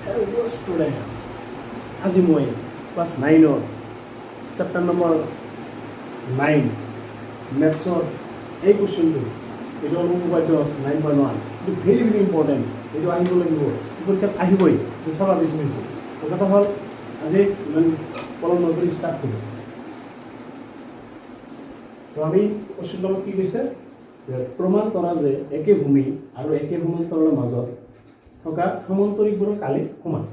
Hello student. আজি মই class 9 chapter number 9 মেথছৰ এই কুৱেশ্যনটো এইটো অনুবাদ্য 9.1 এইটো ভেৰি ভেৰি ইম্পৰ্টেণ্ট এইটো আহিব লাগিব পৰীক্ষাত আহিবই চাবা বেছি বেছি কথা হ'ল আজি ইমান পলম নকৰি ষ্টাৰ্ট কৰোঁ তো আমি কুৱেশ্যনটো আমাক কি কৈছে প্ৰমাণ কৰা যে একে ভূমি আৰু একে সমান্তৰালৰ মাজত থকা সমান্তৰিকবোৰৰ কালি সমান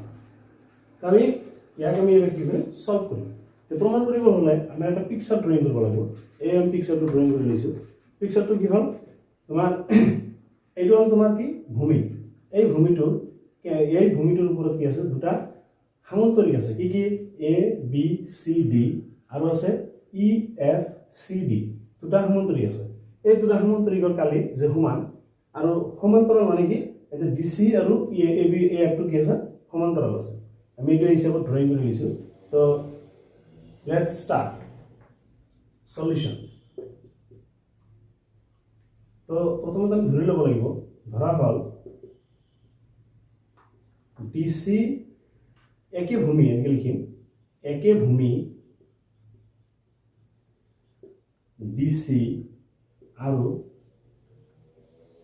আমি ইয়াক আমি এবাৰ কি কৰিম সলভ কৰিম তো প্ৰমাণ কৰিব হ'লে আমি এটা পিকচাৰ ড্ৰয়িং কৰিব লাগিব এই আমি পিকচাৰটো ড্ৰয়িং কৰি লৈছোঁ পিকচাৰটো কি হ'ল তোমাৰ এইটো হ'ল তোমাৰ কি ভূমি এই ভূমিটোৰ ওপৰত কি আছে দুটা সমান্তৰিক আছে কি কি এ বি চি ডি আৰু আছে ই এফ চি ডি দুটা সমান্তৰিক আছে এই দুটা সমান্তৰিকৰ কালি যে সমান আৰু সমান্তৰাল মানে কি এটা ডিসি আৰু এ বি এ এফটো কি আছে সমান্তৰাল আছে আমি এইটো হিচাপত ড্ৰয়িং কৰি লৈছোঁ তো লেটস স্টাৰ্ট সলিউশন তো প্ৰথমতে আমি ধৰি ল'ব লাগিব ধৰা হ'ল ডিসি একে ভূমি এনেকৈ লিখিম একে ভূমি ডিসি আৰু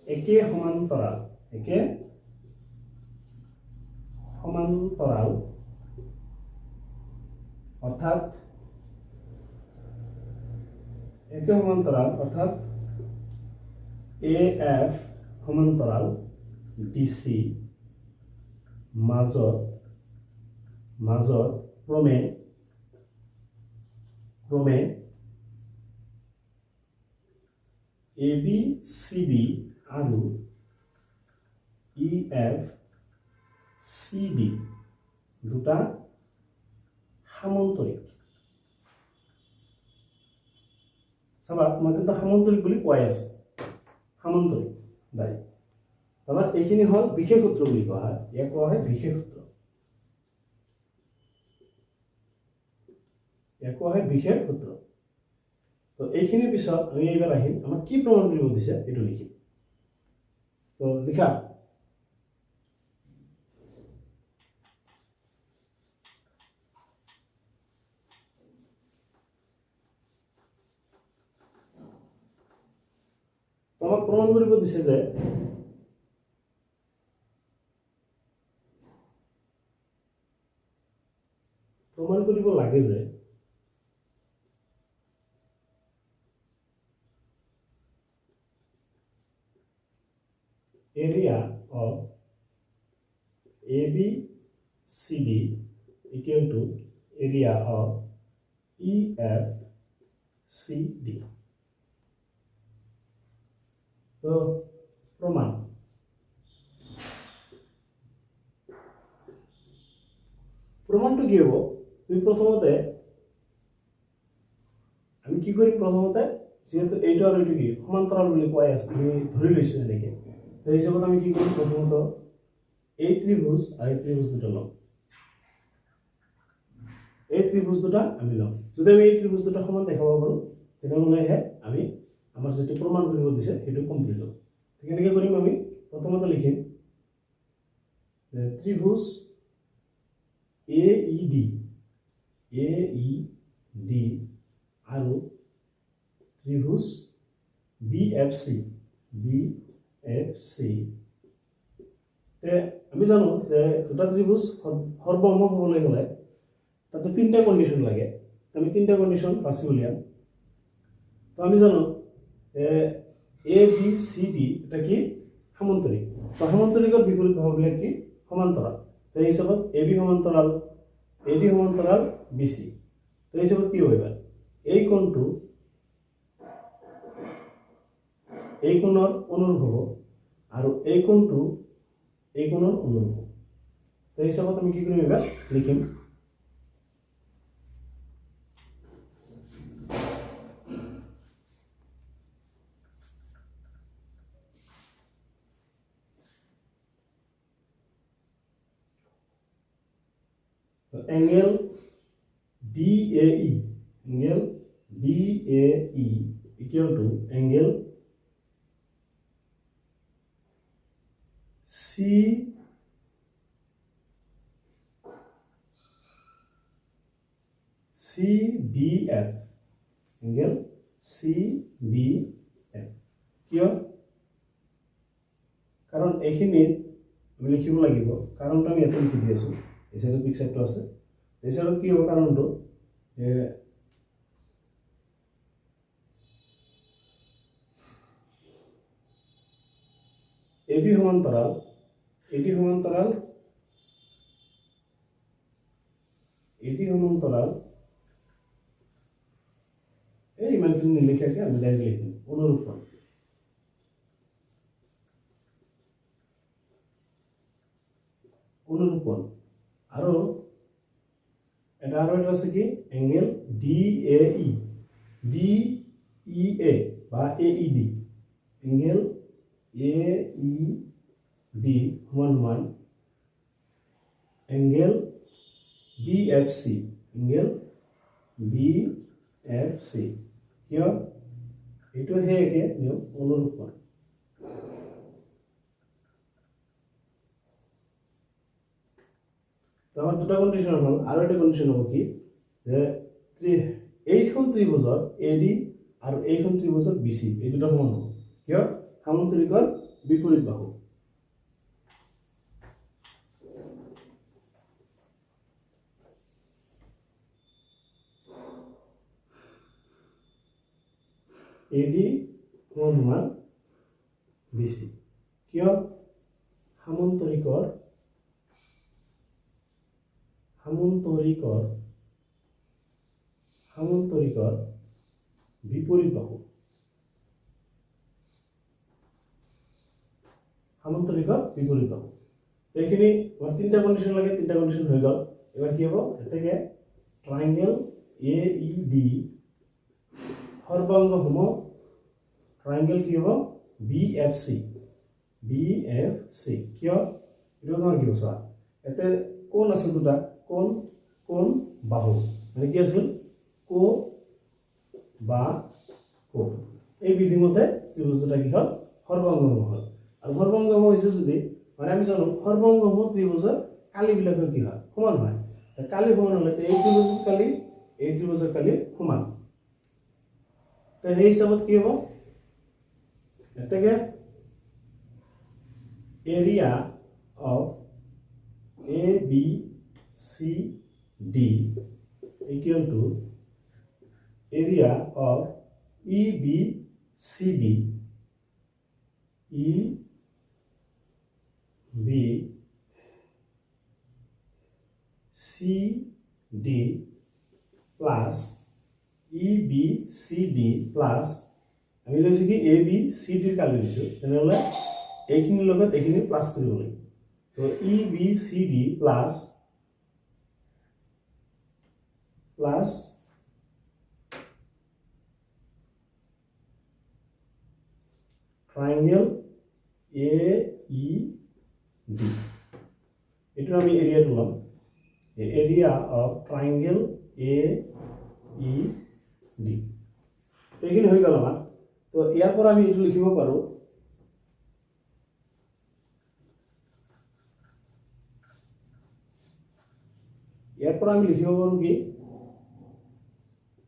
একে সমান্তৰাল অৰ্থাৎ এ এফ সমান্তৰাল ডিসি মাজত ক্ৰমে এ বি চি ডি আৰু ই এফ চি ডি দুটা সামন্তৰিক চাবা তোমাক কিন্তু সামন্তৰিক বুলি কোৱাই আছে সামন্তৰিক দাই তোমাৰ এইখিনি হ'ল বিশেষ সূত্ৰ বুলি কোৱা হয় ইয়াক কোৱা হয় বিশেষ সূত্ৰ তো এইখিনিৰ পিছত আমি এইবাৰ আহিম আমাক কি প্ৰমাণ কৰিব দিছে এইটো লিখিম তো লিখা আমাক প্ৰমাণ কৰিব দিছে যে প্ৰমাণ কৰিব লাগে যে area of ABCD equal to area of EFCD. তো প্রমাণটো কি হ'ব তুমি প্ৰথমতে আমি কি কৰিম প্ৰথমতে যেহেতু এইটো আৰু এইটো কি সমান্তৰাল বুলি কোৱাই আছে আমি ধৰি লৈছোঁ এনেকৈ এই হিচাপত আমি কি কৰিম প্ৰথমত এই ত্ৰিভুজ আৰু এই ত্ৰিভুজ দুটা ল'ম এই ত্ৰিভুজ দুটা আমি ল'ম যদি আমি এই ত্ৰিভুজ দুটা সমান দেখাব পাৰোঁ তেনেহ'লেহে আমি আমাৰ যিটো প্ৰমাণ কৰিব দিছে সেইটো কমপ্লিট হ'ব কেনেকৈ কৰিম আমি প্ৰথমতে লিখিম ত্ৰিভুজ এ ই ডি আৰু ত্ৰিভুজ বি এফ চি তে আমি জানো যে দুটা ত্ৰিভুজ সৰ্বসম হ'বলৈ হ'লে তাতে তিনিটা কণ্ডিশ্যন লাগে আমি তিনিটা কণ্ডিশ্যন বাছি উলিয়াম তো আমি জানো এ বি চি ডি এটা কি সামন্তৰিক তো সামন্তৰিকৰ বিপৰীত ভাগবিলাক কি সমান্তৰাল তো এই হিচাপত এ বি সমান্তৰাল এ ডি সমান্তৰাল বি চি তো এই হিচাপত কি হ'ব এই কোণটো এই কোণৰ অনুৰূপ হ'ব আৰু এই কোণটো এই কোণৰ অনুৰূপ হ'ব তো এই হিচাপত আমি কি কৰিম এবাৰ লিখিম angle DAE equal to angle CDE CBF angle CBF কিয় কাৰণ এইখিনিত আমি লিখিব লাগিব কাৰণটো আমি ইয়াতে লিখি দি আছো এই সাইডত পিক সাইডটো আছে এই সাইডত কি হ'ব কাৰণটো AB সমান্তৰাল AB সমান্তৰাল এই ইমানখিনি নিলিখাকে আমি ডাইৰেক্ট লিখিম অনুৰূপণ আৰু এটা আছে কি এংগেল DEA বা AED এংগেল AED সমান এংগেল BFC এংগেল BFC কিয় এইটো হে একে নিয়ম অনুৰূপণ আমাৰ দুটা কন্ডিশন হ'ল আৰু এটা কন্ডিশন হ'ব কি যে এইখন ত্ৰিভুজৰ AD আৰু এইখন ত্ৰিভুজৰ BC এই দুটা সমান হ'ব কিয় সামান্তৰিকৰ বিপৰীত বাহু AD সমান BC কিয় সামান্তৰিকৰ বিপৰীত বাহু এইখিনি তিনটা কন্ডিশন লাগে তিনটা কন্ডিশন হৈ গ'ল এবাৰ কি হ'ব এটাকে ট্ৰায়াঙ্গেল AED সৰ্বাংগ সম ট্ৰায়াঙ্গেল কি হ'ব BFC কিয় এটা নহয় কি বসা এতে কোন আছে দুটা কোন বাহু মানে কি আছিল কো বা কো এই বিধিমতে ত্রিভুজ দুটা কি হল সৰ্বাংগম হল আৰু সৰ্বাংগম হৈছে যদি মানে আমি জানো সৰ্বাংগম ত্ৰিভুজৰ কালি বিলাক কি হয় সমান হয় কালি সমান হলে এই ত্ৰিভুজৰ কালি সমান তো এই হিচাপত কি হ'ব এটাকে area of ABCD equal to area of EBCD plus EBCD plus আমি লৈছো কি ABCD ৰ কালি লৈছো তেনেহলে এইখিনিৰ লগত এইখিনি প্লাস কৰিব লাগিব তো EBCD plus triangle AED এটো আমি এৰিয়া দিলাম এৰিয়া অফ ট্ৰায়াঙ্গেল AED এইখিনি হৈ গ'ল আমাৰ তো ইয়াৰ পৰা আমি এটো লিখিব পাৰো ইয়াৰ পৰা আমি লিখিব পাৰো কি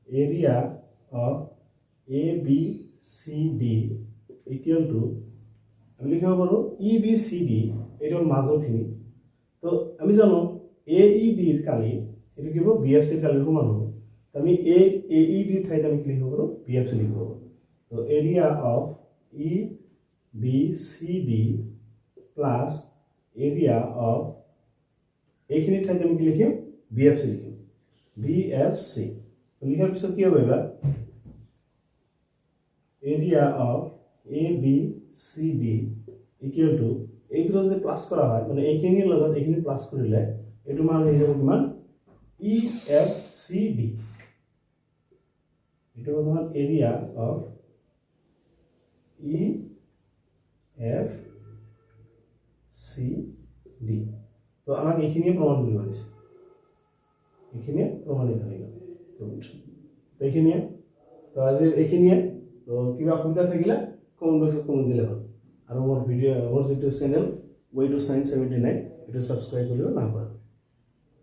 area of ABCD equal to আমি লিখিব পাৰো EBCD এটো মাজৰখিনি তো আমি জানো AED ৰ কালি এটো কি হ'ব BFC ৰ কালি সমান হ'ব তো আমি AED ৰ ঠাইত আমি কি লিখিব পাৰো BFC লিখিব পাৰো তো area of EBCD plus area of এইখিনি ঠাইত আমি কি লিখিম BFC লিখিম BFC লিখাৰ পিছত কি হ'ব এবাৰ area of ABCD equal to এইটো যদি প্লাস কৰা হয় মানে এইখিনিৰ লগত এইখিনি প্লাস কৰিলে এটো মান হৈ যাব কিমান EFCD এটো হ'ল এৰিয়া অফ EFCD তো আমাক এইখিনি প্ৰমাণ কৰিব দিছে এইখিনি প্ৰমাণিত হৈ গ'ল তো এইখিনি তো আজি এইখিনি তো কিবা অসুবিধা থাকিলে কমেন্ট বক্সত কমেন্ট দিলে হ'ল আৰু মোৰ ভিডিও মোৰ যেটো চেনেল way to science 79 এটা সাবস্ক্ৰাইব কৰিও না